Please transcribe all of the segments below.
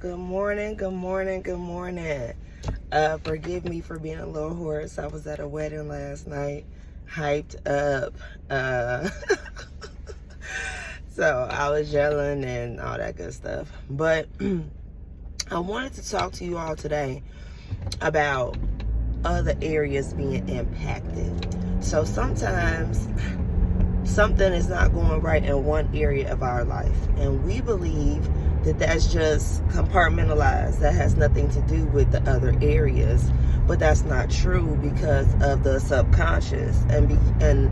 Good morning, good morning, good morning. Forgive me for being a little hoarse. I was at a wedding last night, hyped up. So I was yelling and all that good stuff. But I wanted to talk to you all today about other areas being impacted. So sometimes something is not going right in one area of our life, and we believe that that's just compartmentalized. That has nothing to do with the other areas, but that's not true because of the subconscious. And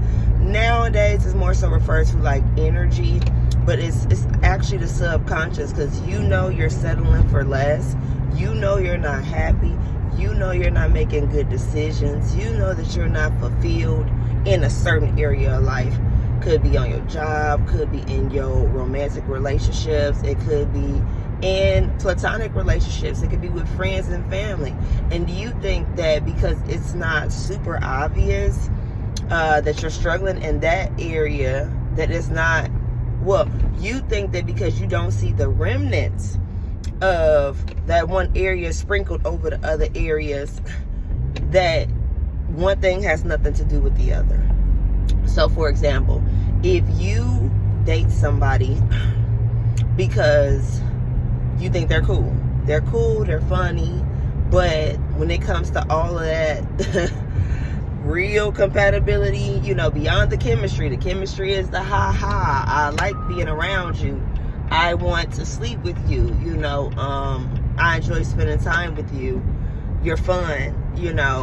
nowadays it's more so referred to like energy, but it's actually the subconscious, because you know you're settling for less, you know you're not happy, you know you're not making good decisions, you know that you're not fulfilled in a certain area of life. Could be on your job, could be in your romantic relationships, it could be in platonic relationships, it could be with friends and family. And do you think that because it's not super obvious that you're struggling in that area, that it's not, well, you think that because you don't see the remnants of that one area sprinkled over the other areas, that one thing has nothing to do with the other. So for example, if you date somebody because you think they're cool, they're funny, but when it comes to all of that real compatibility, you know, beyond the chemistry is the I like being around you, I want to sleep with you, you know, I enjoy spending time with you, you're fun, you know,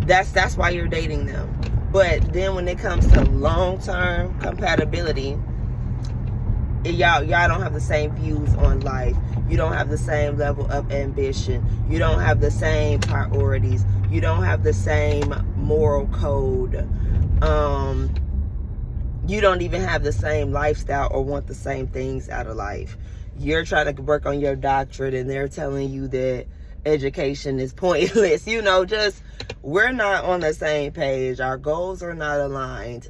that's why you're dating them. But then when it comes to long-term compatibility, y'all don't have the same views on life. You don't have the same level of ambition. You don't have the same priorities. You don't have the same moral code. You don't even have the same lifestyle or want the same things out of life. You're trying to work on your doctorate and they're telling you that education is pointless. You know, just we're not on the same page. Our goals are not aligned.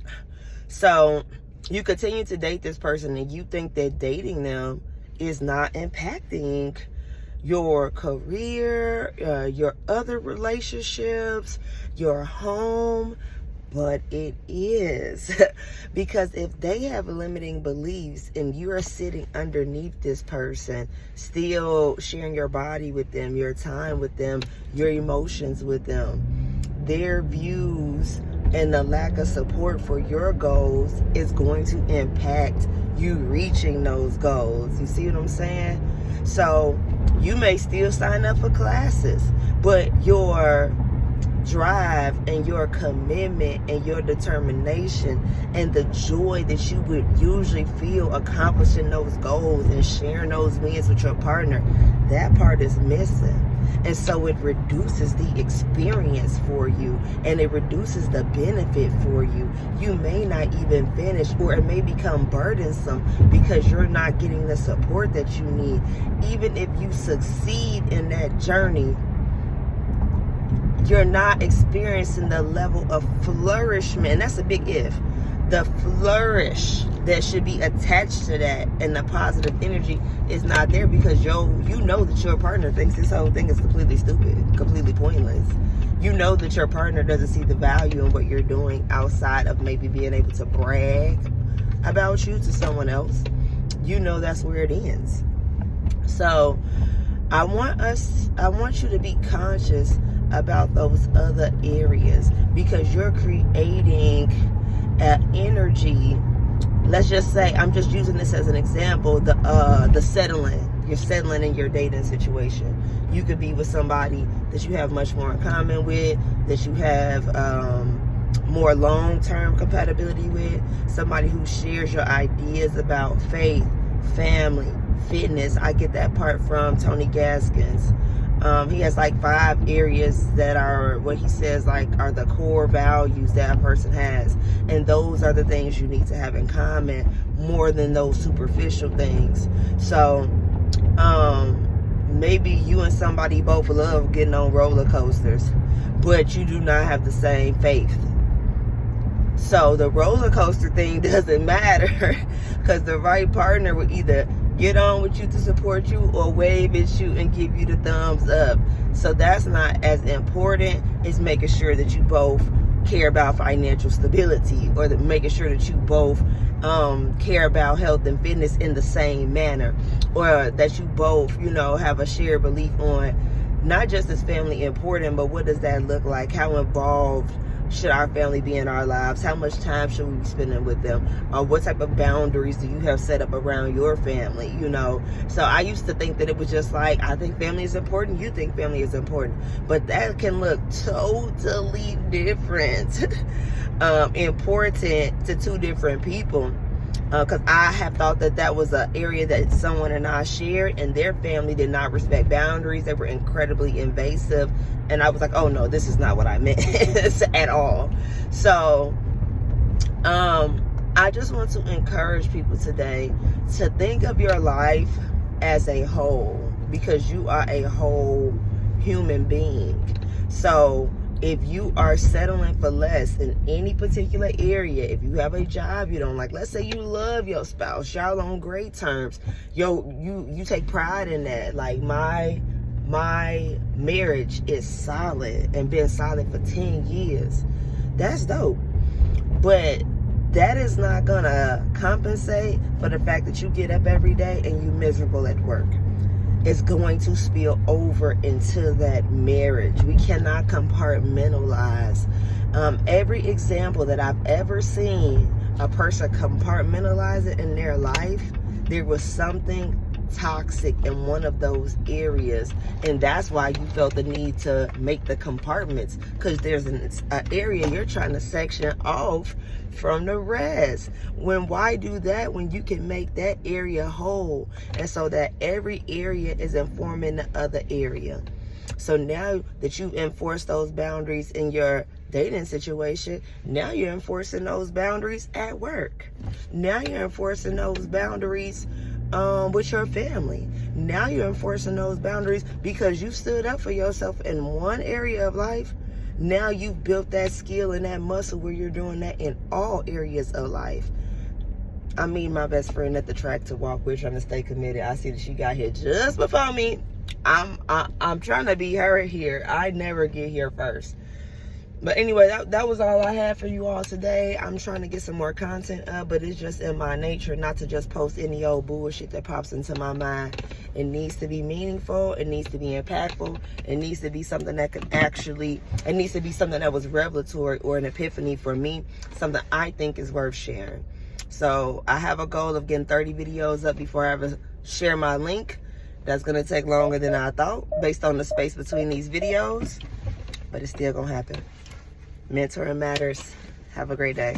So you continue to date this person and you think that dating them is not impacting your career, your other relationships, your home, but it is. Because if they have limiting beliefs and you are sitting underneath this person, still sharing your body with them, your time with them, your emotions with them, their views and the lack of support for your goals is going to impact you reaching those goals. You see what I'm saying? So you may still sign up for classes, but your drive and your commitment and your determination and the joy that you would usually feel accomplishing those goals and sharing those wins with your partner, that part is missing. And so it reduces the experience for you and it reduces the benefit for you. You may not even finish, or it may become burdensome because you're not getting the support that you need. Even if you succeed in that journey, you're not experiencing the level of flourishment. And that's a big if. The flourish that should be attached to that and the positive energy is not there because you know that your partner thinks this whole thing is completely stupid, completely pointless. You know that your partner doesn't see the value in what you're doing outside of maybe being able to brag about you to someone else. You know that's where it ends. So I want you to be conscious about those other areas, because you're creating an energy. Let's just say, I'm just using this as an example, the settling. You're settling in your dating situation. You could be with somebody that you have much more in common with, that you have more long-term compatibility with, somebody who shares your ideas about faith, family, fitness. I get that part from Tony Gaskins. He has like 5 areas that are what he says like are the core values that a person has, and those are the things you need to have in common more than those superficial things. So maybe you and somebody both love getting on roller coasters, but you do not have the same faith. So the roller coaster thing doesn't matter, because the right partner will either get on with you to support you or wave at you and give you the thumbs up. So that's not as important as making sure that you both care about financial stability, or making sure that you both care about health and fitness in the same manner, or that you both, you know, have a shared belief on not just is family important, but what does that look like? How involved should our family be in our lives? How much time should we be spending with them? What type of boundaries do you have set up around your family? You know, so I used to think that it was just like, I think family is important, you think family is important, but that can look totally different. Important to two different people. Because I have thought that that was an area that someone and I shared, and their family did not respect boundaries. They were incredibly invasive, and I was like, oh no, this is not what I meant at all. So I just want to encourage people today to think of your life as a whole, because you are a whole human being. So if you are settling for less in any particular area, if you have a job you don't like, let's say you love your spouse, y'all on great terms, you take pride in that. Like my marriage is solid and been solid for 10 years. That's dope. But that is not gonna compensate for the fact that you get up every day and you miserable at work. It's going to spill over into that marriage. We cannot compartmentalize. Every example that I've ever seen a person compartmentalize it in their life, there was something toxic in one of those areas, and that's why you felt the need to make the compartments, because there's an area you're trying to section off from the rest. Why do that when you can make that area whole, and so that every area is informing the other area? So now that you enforce those boundaries in your dating situation, now you're enforcing those boundaries at work. Now you're enforcing those boundaries with your family. Now you're enforcing those boundaries because you stood up for yourself in one area of life. Now you've built that skill and that muscle where you're doing that in all areas of life. I meet my best friend at the track to walk. We're trying to stay committed. I see that she got here just before me. I'm trying to be her here. I never get here first. But anyway, that was all I had for you all today. I'm trying to get some more content up, but it's just in my nature not to just post any old bullshit that pops into my mind. It needs to be meaningful. It needs to be impactful. It needs to be something that it needs to be something that was revelatory or an epiphany for me, something I think is worth sharing. So I have a goal of getting 30 videos up before I ever share my link. That's going to take longer than I thought based on the space between these videos, but it's still going to happen. Mentoring matters. Have a great day.